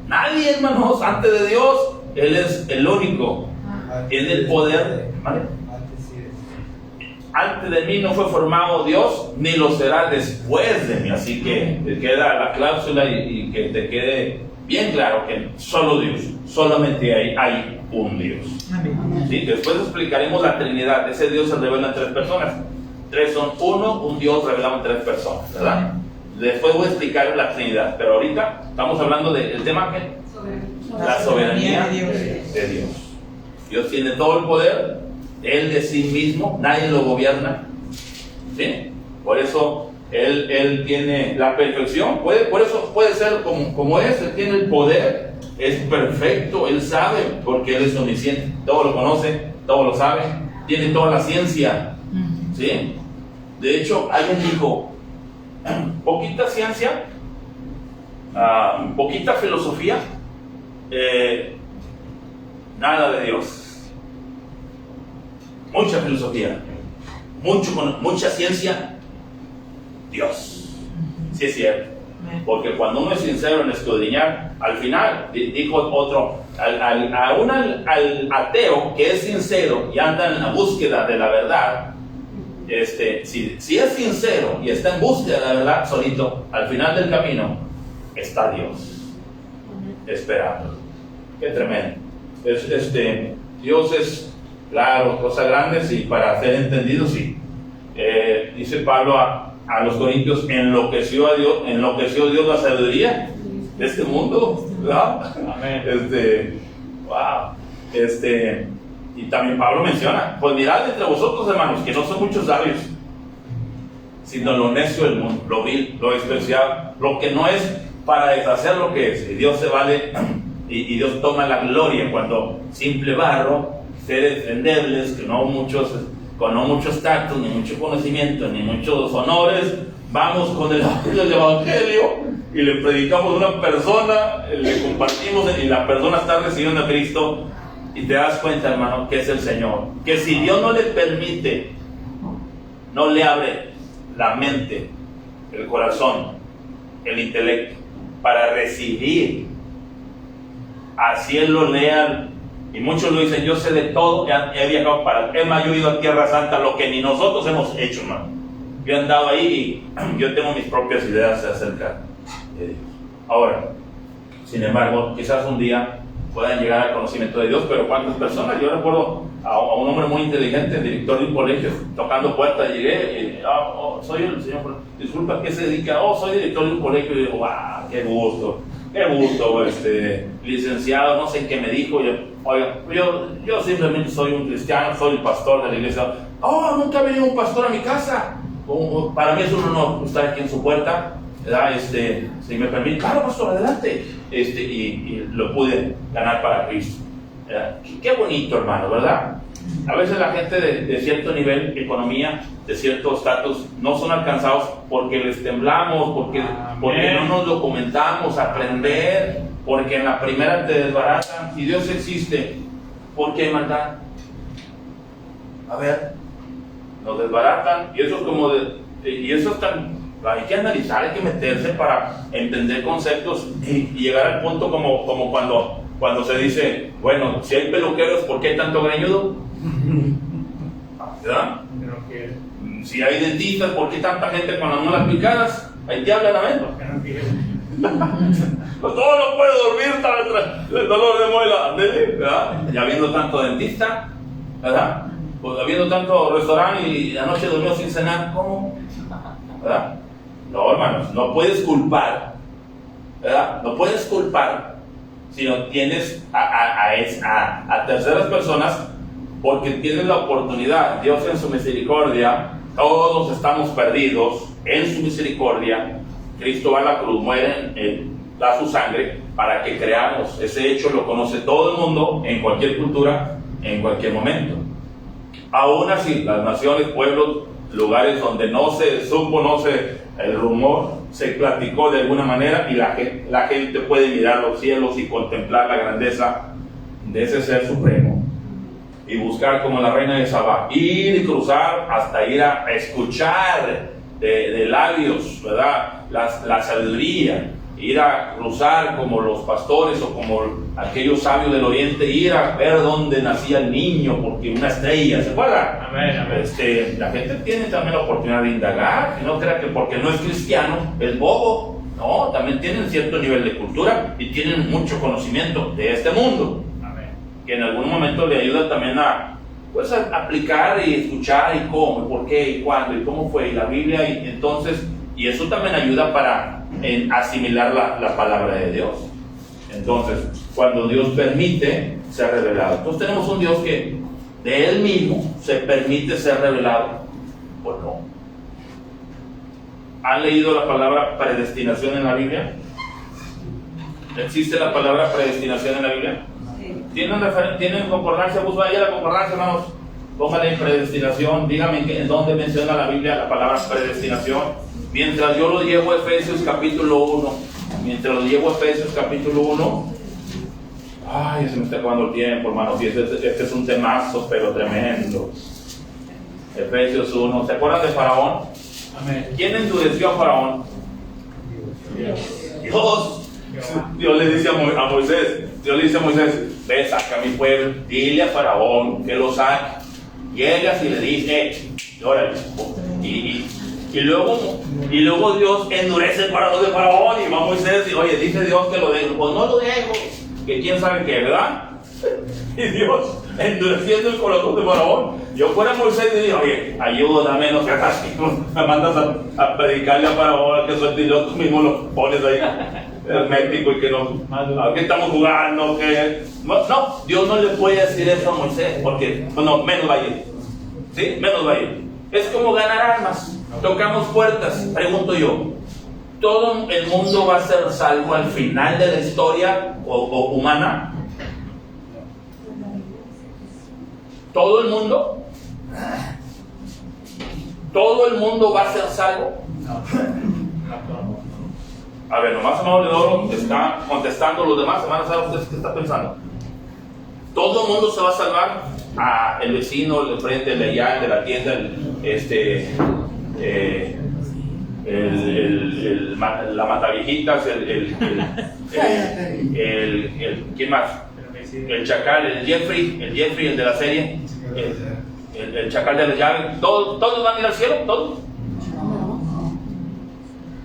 Nadie, hermanos, antes de Dios. Él es el único. Tiene el poder. ¿Vale? Antes de mí no fue formado Dios, ni lo será después de mí. Así que te queda la cláusula y que te quede bien claro que solo Dios, solamente hay un Dios. ¿Sí? Después explicaremos la Trinidad. Ese Dios se revela en 3 personas. 3 son uno, un Dios revelado en 3 personas, ¿verdad? Después voy a explicar la Trinidad, pero ahorita estamos hablando del tema que la soberanía de Dios. Dios tiene todo el poder, Él de sí mismo, nadie lo gobierna. ¿Sí? Por eso Él tiene la perfección, por eso puede ser como es. Él tiene el poder, es perfecto, Él sabe, porque Él es omnisciente, todo lo conoce, todo lo sabe, tiene toda la ciencia, ¿sí? De hecho, alguien dijo, poquita ciencia, poquita filosofía, nada de Dios. Mucha filosofía, mucha ciencia, Dios. Sí es cierto, porque cuando uno es sincero en escudriñar, al final, dijo otro, al ateo que es sincero y anda en la búsqueda de la verdad, si es sincero y está en búsqueda de la verdad solito, al final del camino está Dios esperando. Qué tremendo. Dios es, claro, cosas grandes, y para ser entendidos, sí. Dice Pablo a los corintios, enloqueció Dios la sabiduría de este mundo, ¿verdad? Amén. Wow. Y también Pablo menciona, pues mirad entre vosotros, hermanos, que no son muchos sabios, sino lo necio del mundo, lo vil, lo despreciado, lo que no es para deshacer lo que es. Y Dios se vale, y Dios toma la gloria cuando simple barro, seres endebles, con no muchos tactos, ni mucho conocimiento, ni muchos honores, vamos con el Evangelio y le predicamos a una persona, le compartimos, y la persona está recibiendo a Cristo, y te das cuenta, hermano, que es el Señor. Que si Dios no le permite, no le abre la mente, el corazón, el intelecto, para recibir, así Él lo lea. Y muchos lo dicen, yo sé de todo, he viajado yo he ido a Tierra Santa, lo que ni nosotros hemos hecho, hermano. Yo he andado ahí y yo tengo mis propias ideas acerca de Dios. Ahora, sin embargo, quizás un día puedan llegar al conocimiento de Dios, pero ¿cuántas personas? Yo recuerdo a un hombre muy inteligente, director de un colegio, tocando puertas, llegué y soy el señor, disculpa, ¿a qué se dedica? Soy director de un colegio, y digo, wow, qué gusto, licenciado, no sé qué me dijo. Yo simplemente soy un cristiano, soy el pastor de la iglesia. Nunca ha venido un pastor a mi casa. Para mí es un honor estar aquí en su puerta, ¿verdad? Si me permite, claro, pastor, adelante. Y lo pude ganar para Cristo. Qué bonito, hermano, ¿verdad? A veces la gente de cierto nivel, economía, de cierto estatus, no son alcanzados porque les temblamos, porque no nos documentamos, aprender, porque en la primera te desbaratan. Si Dios existe, ¿por qué hay maldad? A ver, nos desbaratan, y eso es como y eso es hay que analizar, hay que meterse para entender conceptos y llegar al punto como cuando se dice, bueno, si hay peluqueros, ¿por qué hay tanto greñudo? ¿Verdad? Si hay dentistas, ¿por qué tanta gente con las muelas picadas? Ahí te hablan a ver. Pues todo no puede dormir, el dolor de muela, ¿verdad? Ya habiendo tanto dentista, ¿verdad? Pues habiendo tanto restaurante y anoche durmió sin cenar, ¿cómo? ¿Verdad? No, hermanos, no puedes culpar, ¿verdad? No puedes culpar si no tienes a terceras personas, porque tienes la oportunidad. Dios en su misericordia, todos estamos perdidos, en su misericordia, Cristo va a la cruz, muere, da su sangre para que creamos. Ese hecho lo conoce todo el mundo, en cualquier cultura, en cualquier momento. Aún así, las naciones, pueblos, lugares donde no se supo, el rumor se platicó de alguna manera, y la gente puede mirar los cielos y contemplar la grandeza de ese ser supremo y buscar como la reina de Sabá, ir y cruzar hasta ir a escuchar de labios, ¿verdad? La sabiduría, ir a cruzar como los pastores o como aquellos sabios del oriente, ir a ver dónde nacía el niño, porque una estrella, ¿se acuerdan? Amén, amén. La gente tiene también la oportunidad de indagar, y no crea que porque no es cristiano es bobo. No, también tienen cierto nivel de cultura y tienen mucho conocimiento de este mundo, Amén. que en algún momento le ayuda también a aplicar y escuchar, y cómo, y por qué, y cuándo, y cómo fue, y la Biblia, y eso también ayuda para asimilar la palabra de Dios. Entonces, cuando Dios permite ser revelado, entonces tenemos un Dios que de Él mismo se permite ser revelado, pues no. ¿Han leído la palabra predestinación en la Biblia? ¿Existe la palabra predestinación en la Biblia? ¿Tienen concordancia? Pues vaya a la concordancia, hermanos. Póngale predestinación. Dígame en dónde menciona la Biblia la palabra predestinación. Mientras yo lo llevo a Efesios capítulo 1. Mientras lo llevo a Efesios capítulo 1. Ay, se me está acabando el tiempo, hermanos. Y este es un temazo, pero tremendo. Efesios 1. ¿Se acuerdan de Faraón? Amén. ¿Quién endureció a Faraón? Dios. Dios le dice a Moisés, ve, saca a mi pueblo, dile a Faraón que lo saque. Llegas y le dices, órale. Y luego Dios endurece el corazón de Faraón y va Moisés y, oye, dice Dios que lo dejo. Pues no lo dejo, que quién sabe qué, ¿verdad? Y Dios endureciendo el corazón de Faraón. Yo fuera Moisés y diría, oye, ayúdame, no seas así, me mandas a predicarle a Faraón que soy Dios, tú mismo lo pones ahí hermético y que no, ¿a qué estamos jugando? ¿Qué? No, Dios no le puede decir eso a Moisés, porque, bueno, menos va a ir, ¿sí? Menos va a ir. Es como ganar almas, tocamos puertas, pregunto yo, ¿todo el mundo va a ser salvo al final de la historia o humana? ¿Todo el mundo? ¿Todo el mundo va a ser salvo? A ver, nomás hermano Leodoro está contestando, los demás van a saber ustedes qué está pensando. ¿Todo el mundo se va a salvar? El vecino, el de frente, el de allá, el de la tienda, la mataviejitas, ¿quién más? El chacal, el Jeffrey, el de la serie, el chacal de la llave, ¿todos van a ir al cielo? ¿Todos?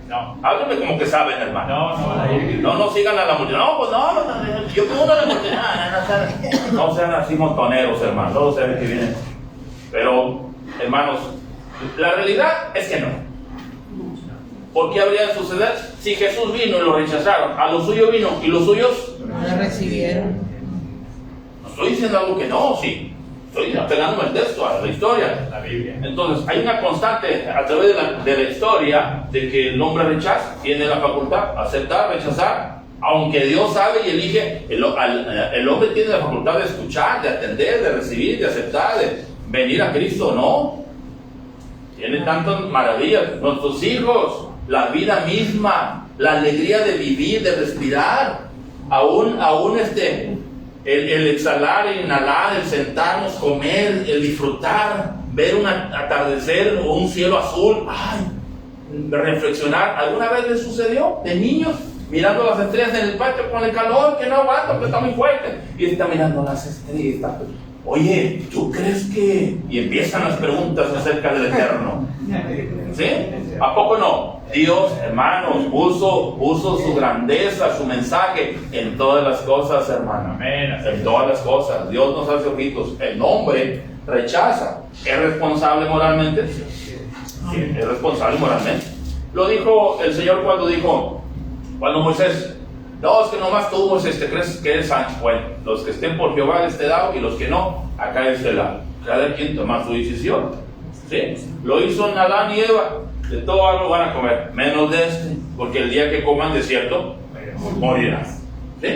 No, háblenme como que saben, hermano. No sigan a la multitud. No, pues no, yo como a la multitud. No sean así montoneros, hermano. Todos saben que vienen. Pero, hermanos, la realidad es que no. ¿Por qué habría de suceder? Si Jesús vino y lo rechazaron, a lo suyo vino y los suyos No la recibieron. no estoy diciendo algo que no, sí. Estoy apegándome al texto, a la historia. La Biblia. Entonces, hay una constante a través de la historia de que el hombre rechaza, tiene la facultad, aceptar, rechazar, aunque Dios sabe y elige, el hombre tiene la facultad de escuchar, de atender, de recibir, de aceptar, de venir a Cristo, ¿no? Tiene tantas maravillas, nuestros hijos, la vida misma, la alegría de vivir, de respirar, aún el exhalar, el inhalar, el sentarnos, comer, el disfrutar, ver un atardecer o un cielo azul, reflexionar. ¿Alguna vez les sucedió de niños mirando las estrellas en el patio con el calor que no aguanta porque está muy fuerte y está mirando las estrellas? Oye, ¿tú crees que...? Y empiezan las preguntas acerca del eterno. ¿Sí? ¿A poco no? Dios, hermanos, puso su grandeza, su mensaje en todas las cosas, hermano. En todas las cosas. Dios nos hace ojitos. El hombre rechaza. ¿Es responsable moralmente? Sí, es responsable moralmente. Lo dijo el Señor cuando Moisés, no, es que nomás tú, Moisés, te crees que eres santo. Bueno, los que estén por Jehová de este lado y los que no, acá de este lado. Cada quien toma su decisión. ¿Sí? Lo hizo en Adán y Eva. De todo algo van a comer, menos de este, porque el día que coman de cierto, morirán. ¿Sí?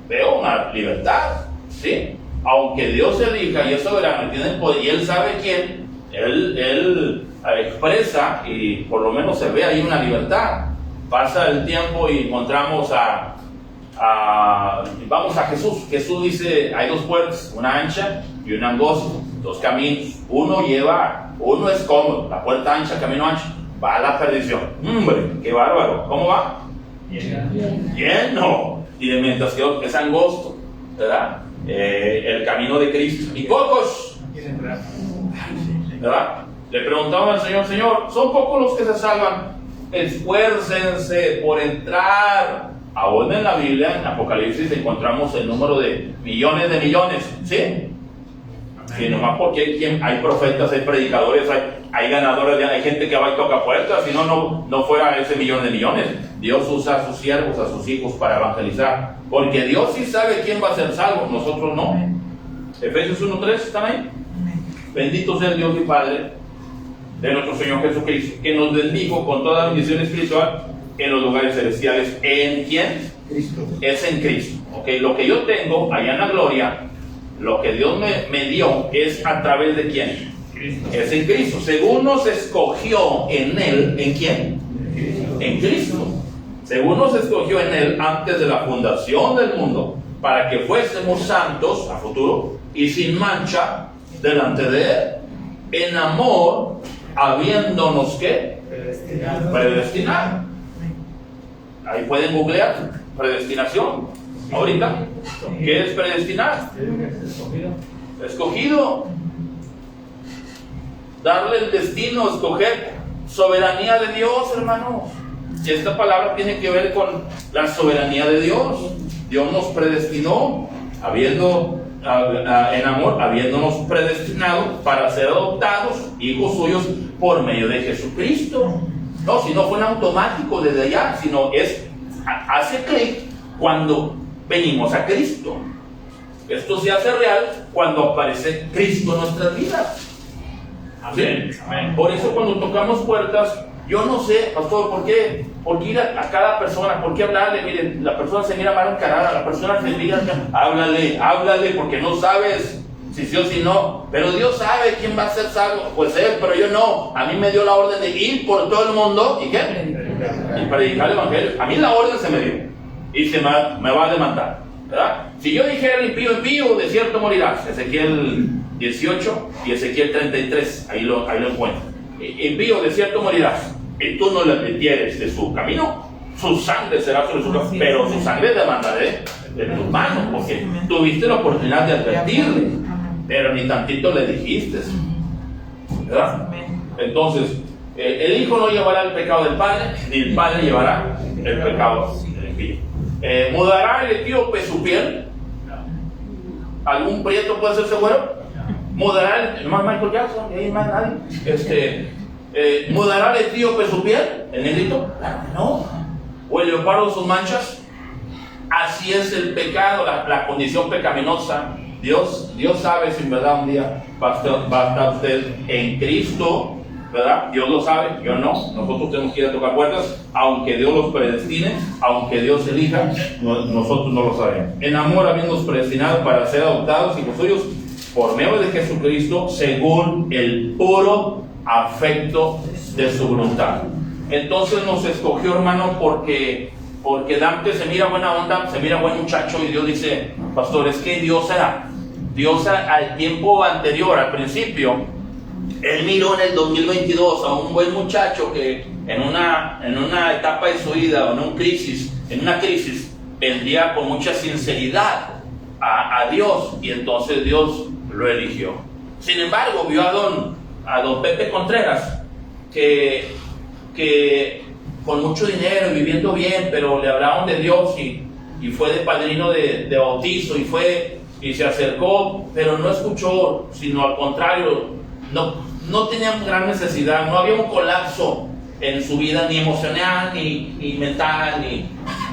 Veo una libertad. ¿Sí? Aunque Dios elija y es soberano, tiene el poder, y Él sabe quién, Él expresa y por lo menos se ve ahí una libertad. Pasa el tiempo y encontramos vamos a Jesús. Jesús dice, hay dos puertas, una ancha y una angosta, dos caminos. Uno es cómodo, la puerta ancha, camino ancho, va a la perdición. ¡Hombre, qué bárbaro! ¿Cómo va? Lleno. Y mientras que es angosto, ¿verdad? El camino de Cristo. Y pocos, ¿verdad? Le preguntaban al Señor, ¿son pocos los que se salvan? Esfuércense por entrar. Aún en la Biblia, en Apocalipsis, encontramos el número de millones, ¿sí? Sí, nomás porque hay profetas, hay predicadores, hay ganadores, hay gente que va y toca puertas, si no fuera ese millón de millones. Dios usa a sus siervos, a sus hijos para evangelizar, porque Dios sí sabe quién va a ser salvo, nosotros no. Efesios 1:3, ¿están ahí? Bendito sea el Dios y Padre de nuestro Señor Jesucristo, que nos bendijo con toda bendición espiritual en los lugares celestiales. ¿En quién? Cristo. Es en Cristo. Okay, lo que yo tengo allá en la gloria, lo que Dios me dio, es a través de quién. Cristo. Es en Cristo. Según nos escogió en Él, ¿en quién? En Cristo. Según nos escogió en Él antes de la fundación del mundo, para que fuésemos santos a futuro y sin mancha delante de Él, en amor, habiéndonos ¿qué? Predestinado. Ahí pueden googlear predestinación. Ahorita, ¿qué es predestinar? Escogido. Darle el destino, escoger. Soberanía de Dios, hermanos. Y esta palabra tiene que ver con la soberanía de Dios. Dios nos predestinó, en amor, habiéndonos predestinado para ser adoptados hijos suyos por medio de Jesucristo. No, si no fue en automático desde allá, sino hace clic cuando venimos a Cristo. Esto se hace real cuando aparece Cristo en nuestras vidas. Amén. ¿Sí? Amén. Por eso cuando tocamos puertas, yo no sé, pastor, ¿por qué ir a cada persona? ¿Por qué hablarle? Miren, la persona se mira mal encarada, la persona se mira, háblale, porque no sabes si sí o si no. Pero Dios sabe quién va a ser salvo, pues Él, pero yo no. A mí me dio la orden de ir por todo el mundo, ¿y qué? Y predicar el evangelio. A mí la orden se me dio, y me va a demandar, ¿verdad? Si yo dijera el impío, de cierto morirás. Ezequiel 18 y Ezequiel 33, ahí lo encuentro. Impío, de cierto morirás. Y tú no le metieres de su camino, su sangre será sobre su cabeza, pero su sangre demandaré de tus manos, porque tuviste la oportunidad de advertirle, pero ni tantito le dijiste, ¿verdad? Entonces, el hijo no llevará el pecado del padre, ni el padre llevará el pecado del impío. ¿Mudará el etíope su piel? ¿Algún prieto puede ser seguro? ¿Mudará el más Michael Jackson? ¿Y ahí más nadie? ¿Mudará el etíope su piel? ¿El negrito? Claro que no. ¿O el leopardo sus manchas? Así es el pecado, la condición pecaminosa. Dios sabe si en verdad un día va a estar usted en Cristo, ¿verdad? Dios lo sabe, yo no. Nosotros tenemos que ir a tocar puertas, aunque Dios los predestine, aunque Dios elija, nosotros no lo sabemos. En amor, habiéndonos predestinado para ser adoptados hijos suyos por medio de Jesucristo, según el puro afecto de su voluntad. Entonces nos escogió, hermano, porque Dante se mira buena onda, se mira buen muchacho, y Dios dice, pastor, es que Dios al tiempo anterior, al principio, Él miró en el 2022 a un buen muchacho que en una etapa de su vida, en una crisis, vendría con mucha sinceridad a Dios, y entonces Dios lo eligió. Sin embargo, vio a don Pepe Contreras, que con mucho dinero y viviendo bien, pero le hablaron de Dios y fue de padrino de bautizo y se acercó, pero no escuchó, sino al contrario, no tenía gran necesidad, no había un colapso en su vida, ni emocional, ni mental,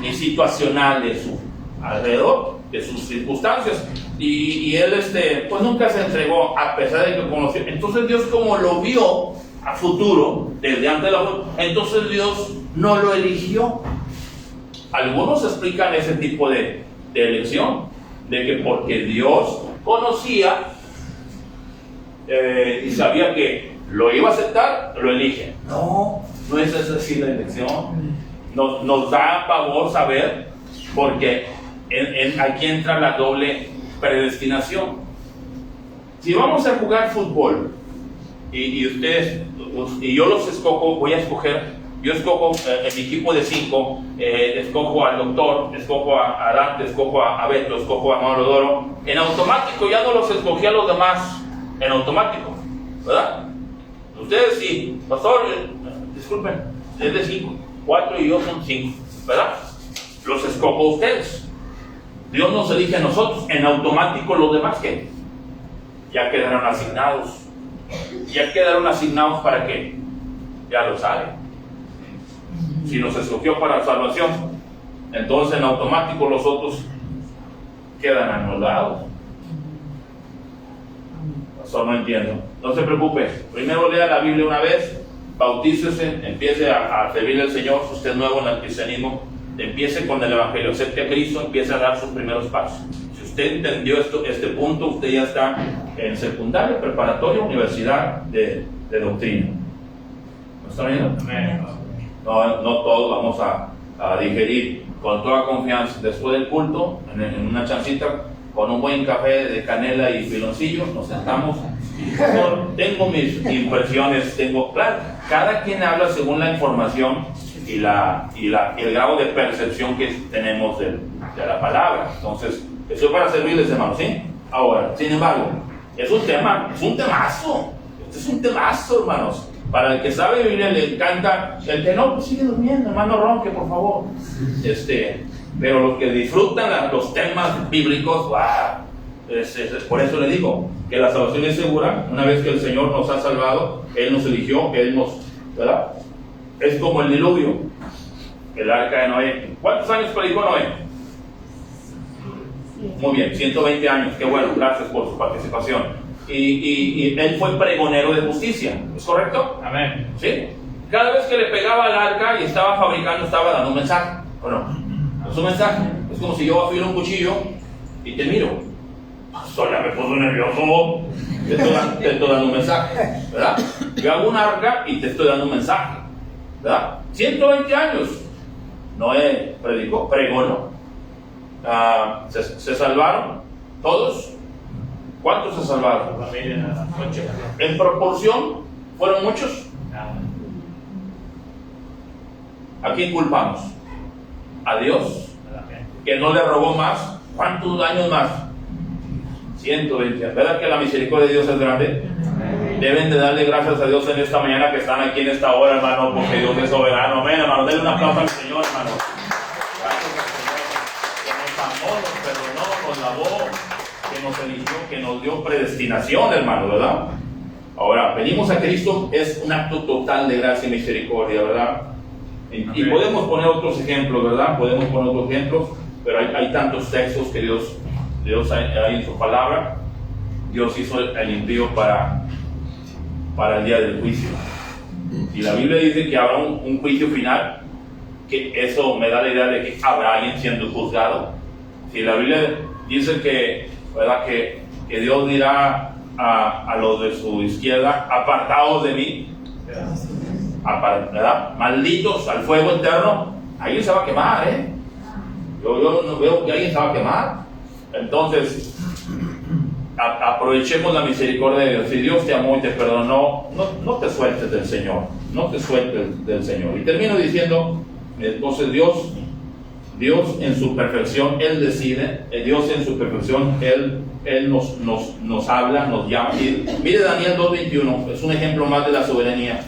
ni situacional de su alrededor, de sus circunstancias. Y él pues nunca se entregó, a pesar de que conoció. Entonces Dios, como lo vio a futuro, desde antes de la muerte, entonces Dios no lo eligió. Algunos explican ese tipo de elección, de que porque Dios conocía y sabía que lo iba a aceptar, lo elige. No es así la elección. Nos da pavor saber, porque aquí entra la doble predestinación. Si vamos a jugar fútbol y ustedes y yo los escojo, yo escojo en mi equipo de 5, escojo al doctor, escojo a Dante, escojo a Beto, escojo a Mauro, en automático ya no los escogí a los demás, en automático, ¿verdad? Ustedes sí, pastor, disculpen, es de 5, 4 y yo son 5, ¿verdad? Los escojo a ustedes. Dios nos elige a nosotros, en automático los demás, ¿qué? Ya quedaron asignados. ¿Para qué? Ya lo saben. Si nos escogió para salvación, entonces en automático los otros quedan anulados. Pastor, no entiendo. No se preocupe. Primero lea la Biblia una vez, bautícese, empiece a servirle al Señor. Si usted es nuevo en el cristianismo, empiece con el Evangelio, acepte a Cristo, empiece a dar sus primeros pasos. Si usted entendió este punto, usted ya está en secundaria, preparatoria, universidad de doctrina. ¿Me está viendo? No todos vamos a digerir con toda confianza. Después del culto, en una chancita, con un buen café de canela y piloncillo, nos sentamos. Tengo mis impresiones, claro, cada quien habla según la información y el grado de percepción que tenemos de la palabra. Entonces, eso es para servirles, hermanos, ¿sí? Ahora, sin embargo, es un temazo. Este es un temazo, hermanos. Para el que sabe Biblia le encanta. El que no, pues sigue durmiendo, hermano, ronque, por favor. Pero los que disfrutan los temas bíblicos, ¡wow! Por eso le digo que la salvación es segura. Una vez que el Señor nos ha salvado, Él nos eligió, Él nos, ¿verdad? Es como el diluvio, el arca de Noé. ¿Cuántos años predicó Noé? Muy bien, 120 años. Qué bueno, gracias por su participación. Y él fue pregonero de justicia, ¿es correcto? Amén. ¿Sí? Cada vez que le pegaba al arca y estaba fabricando, estaba dando un mensaje, ¿o no? Es un mensaje. Es como si yo afilo un cuchillo y te miro. Ya me puso nervioso. Te estoy dando un mensaje, ¿verdad? Yo hago un arca y te estoy dando un mensaje, ¿verdad? 120 años. Noé predicó, pregonó. Se salvaron todos. ¿Cuántos se salvaron? Familia, 8. En proporción, ¿fueron muchos? ¿A quién culpamos? A Dios, que no le robó más. ¿Cuántos años más? 120. ¿Verdad que la misericordia de Dios es grande? Deben de darle gracias a Dios en esta mañana que están aquí en esta hora, hermano, porque Dios es soberano. Amén, hermano. Denle un aplauso al Señor, hermano. Gracias al Señor, que nos amó, nos perdonó, nos lavó, que nos eligió, que nos dio predestinación, hermano, ¿verdad? Ahora, venimos a Cristo, es un acto total de gracia y misericordia, ¿verdad? Y podemos poner otros ejemplos, ¿verdad? Podemos poner otros ejemplos, pero hay tantos textos que Dios hay en su palabra. Dios hizo el envío para el día del juicio. Y la Biblia dice que habrá un juicio final, que eso me da la idea de que habrá alguien siendo juzgado. Si la Biblia dice que, ¿verdad? que Dios dirá a los de su izquierda, apartaos de mí, ¿verdad? Malditos al fuego eterno, alguien se va a quemar, ¿eh? Yo no veo que alguien se va a quemar. Entonces, aprovechemos la misericordia de Dios. Si Dios te amó y te perdonó, no te sueltes del Señor, no te sueltes del Señor. Y termino diciendo, entonces Dios en su perfección, Él decide, Dios en su perfección, Él nos habla, nos llama. Y mire Daniel 2:21, es un ejemplo más de la soberanía.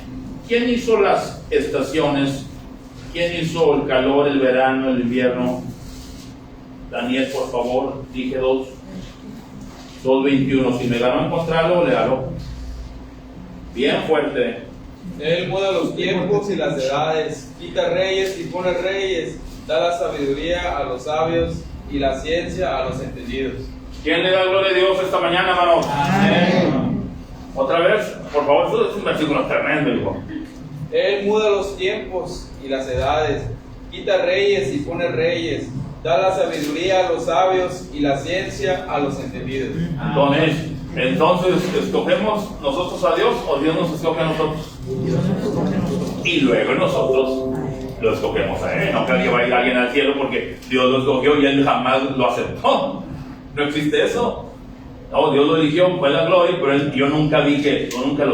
¿Quién hizo las estaciones? ¿Quién hizo el calor, el verano, el invierno? Daniel, por favor, dije 2:21. Si me ganó encontrarlo, léalo. Bien fuerte. Él muda los tiempos y las edades, quita reyes y pone reyes, da la sabiduría a los sabios y la ciencia a los entendidos. ¿Quién le da gloria a Dios esta mañana, hermano? Amén. Otra vez, por favor, eso es un versículo tremendo, hijo. Él muda los tiempos y las edades, quita reyes y pone reyes, da la sabiduría a los sabios y la ciencia a los entendidos. Entonces, ¿escogemos nosotros a Dios o Dios nos escoge a nosotros? Y luego nosotros lo escogemos a Él. No creo que va a ir alguien al cielo porque Dios lo escogió y Él jamás lo aceptó. No existe eso. No, Dios lo eligió, fue la gloria, pero yo nunca lo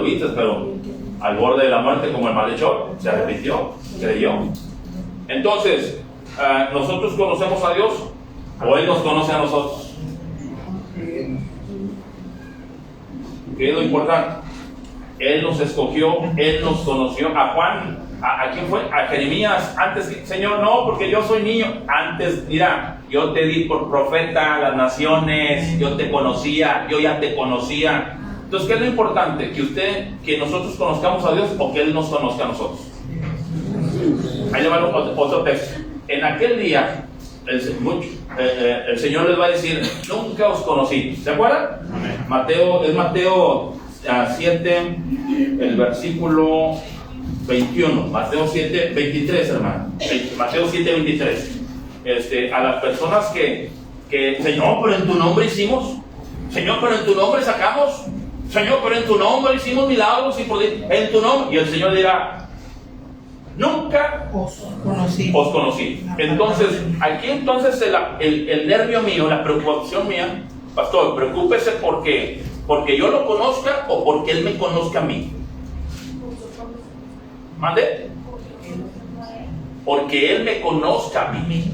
viste, pero al borde de la muerte como el malhechor, se arrepintió, creyó. Entonces, ¿nosotros conocemos a Dios o Él nos conoce a nosotros? ¿Qué es lo importante? Él nos escogió, Él nos conoció. A Juan, ¿a quién fue? A Jeremías. Antes, Señor, no, porque yo soy niño. Antes, mira, yo te di por profeta a las naciones, yo te conocía, yo ya te conocía. Entonces, ¿qué es lo importante? Que nosotros conozcamos a Dios o que Él nos conozca a nosotros. Ahí le va otro texto. En aquel día, el Señor les va a decir, nunca os conocí. ¿Se acuerdan? Es Mateo 7, el versículo 21. Mateo 7, 23, hermano. Mateo 7, 23. A las personas que Señor, pero en tu nombre hicimos. Señor, pero en tu nombre sacamos. Señor, pero en tu nombre hicimos milagros en tu nombre. Y el Señor dirá: nunca Os conocí. Entonces, aquí el nervio mío, la preocupación mía, pastor, preocúpese porque yo lo conozca o porque Él me conozca a mí. ¿Mande? Porque Él me conozca a mí.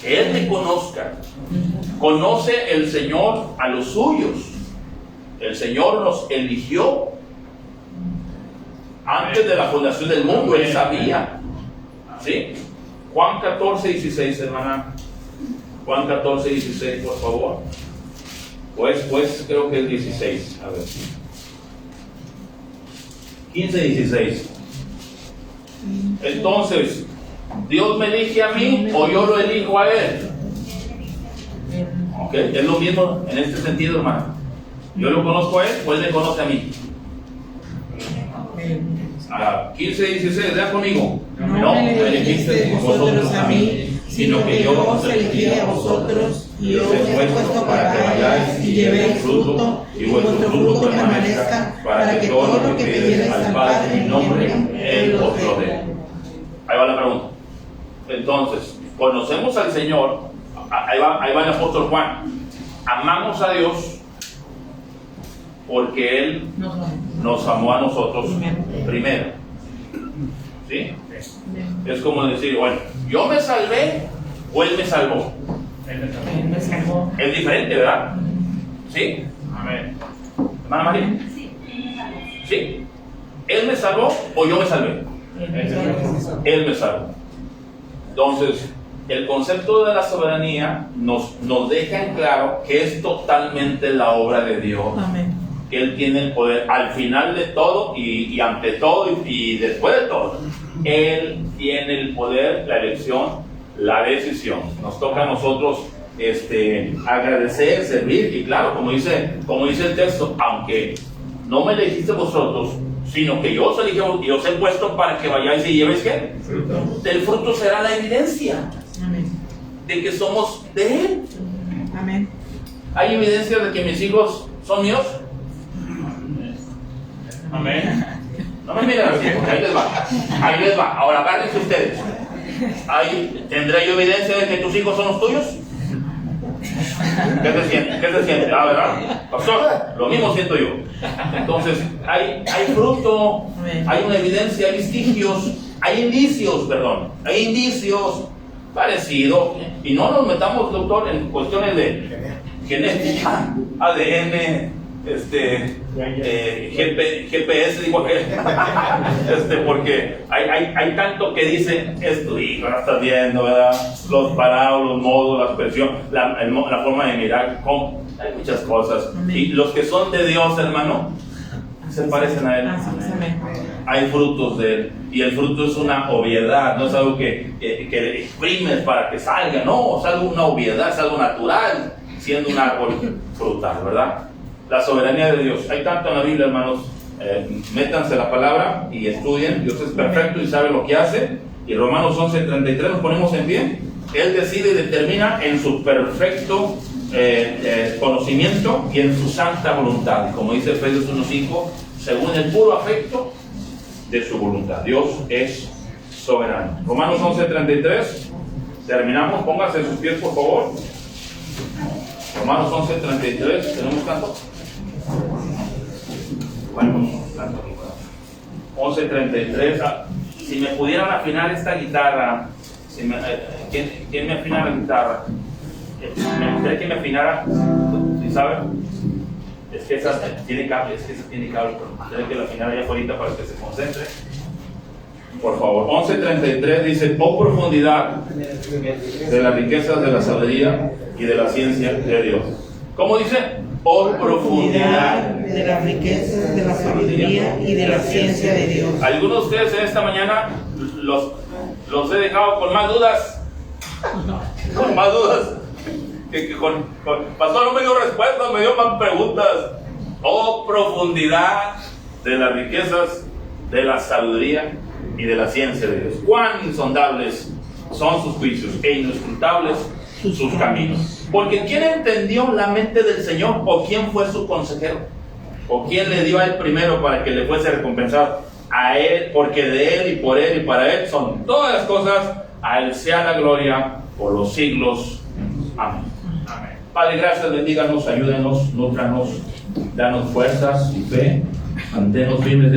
Que Él me conozca. Conoce el Señor a los suyos. El Señor nos eligió antes de la fundación del mundo. Él sabía. ¿Sí? Juan 14, 16, hermana. Juan 14, 16, por favor. Pues creo que es 16. A ver. 15, 16. Entonces, ¿Dios me elige a mí o yo lo elijo a Él? Ok, es lo mismo en este sentido, hermano. Yo lo conozco a Él o Él me conoce a mí. 15, 16, lea conmigo. No me elegisteis vosotros a mí, sino que yo os elegí a vosotros y os he puesto para que vayáis y llevéis fruto y vuestro fruto permanezca, para que todo lo que pidierais al Padre en mi nombre, Él os lo dé. Ahí va la pregunta. Entonces, conocemos al Señor. Ahí va el apóstol Juan. Amamos a Dios porque Él nos amó a nosotros primero. ¿Sí? Es como decir, bueno, ¿yo me salvé o Él me salvó? Es diferente, ¿verdad? ¿Sí? Amén. ¿Hermana María? ¿Sí? ¿Él me salvó o yo me salvé? Él me salvó. Entonces, el concepto de la soberanía nos deja en claro que es totalmente la obra de Dios. Amén. Que Él tiene el poder al final de todo y ante todo y después de todo. Él tiene el poder, la elección, la decisión. Nos toca a nosotros agradecer, servir y claro, como dice el texto, aunque no me elegiste vosotros, sino que yo os elegí y os he puesto para que vayáis y llevéis ¿qué? El fruto será la evidencia. Amén. De que somos de Él. Amén. ¿Hay evidencia de que mis hijos son míos? Amén. No me miren así, porque ahí les va. Ahora agárrense ustedes. ¿Tendré yo evidencia de que tus hijos son los tuyos? ¿Qué se siente? Ah, ¿verdad? Pastor, lo mismo siento yo. Entonces, hay fruto, hay una evidencia, hay vestigios, hay indicios parecidos. Y no nos metamos, doctor, en cuestiones de genética, ADN, GPS, digo aquel. Porque hay tanto que dice, es tu hijo, no estás viendo, ¿verdad? Los parados, los modos, la expresión, la forma de mirar, hay muchas cosas. Y los que son de Dios, hermano, se parecen a Él. Hay frutos de Él. Y el fruto es una obviedad, no es algo que exprimes para que salga, no, es algo, una obviedad, es algo natural, siendo un árbol frutal, ¿verdad? La soberanía de Dios. Hay tanto en la Biblia, hermanos. Métanse la palabra y estudien. Dios es perfecto y sabe lo que hace. Y Romanos 11:33, nos ponemos en pie. Él decide y determina en su perfecto conocimiento y en su santa voluntad. Como dice Efesios 1:5, según el puro afecto de su voluntad. Dios es soberano. Romanos 11:33. Terminamos. Pónganse en sus pies, por favor. Romanos 11:33. ¿Tenemos canto? Bueno, canto. 11:33. Si me pudieran afinar esta guitarra, ¿quién me afina la guitarra? Me gustaría que me afinara, ¿sí saben? Es que esa tiene cable, pero me gustaría que la afinara ya afuera para que se concentre. Por favor, 11:33 dice, oh profundidad de las riquezas de la sabiduría y de la ciencia de Dios. ¿Cómo dice? Oh profundidad de las riquezas de la sabiduría y de la ciencia de Dios. Algunos de ustedes en esta mañana los he dejado con más dudas. Con más dudas. pastor no me dio respuestas, me dio más preguntas. Oh, profundidad de las riquezas, de la sabiduría y de la ciencia de Dios. Cuán insondables son sus juicios e inescrutables sus caminos. Porque ¿quién entendió la mente del Señor? ¿O quién fue su consejero? ¿O quién le dio a él primero para que le fuese recompensado? A él, porque de él y por él y para él son todas las cosas. A él sea la gloria por los siglos. Amén. Amén. Padre, gracias, bendíganos, ayúdenos, nútranos, danos fuerzas y fe, manténnos firmes.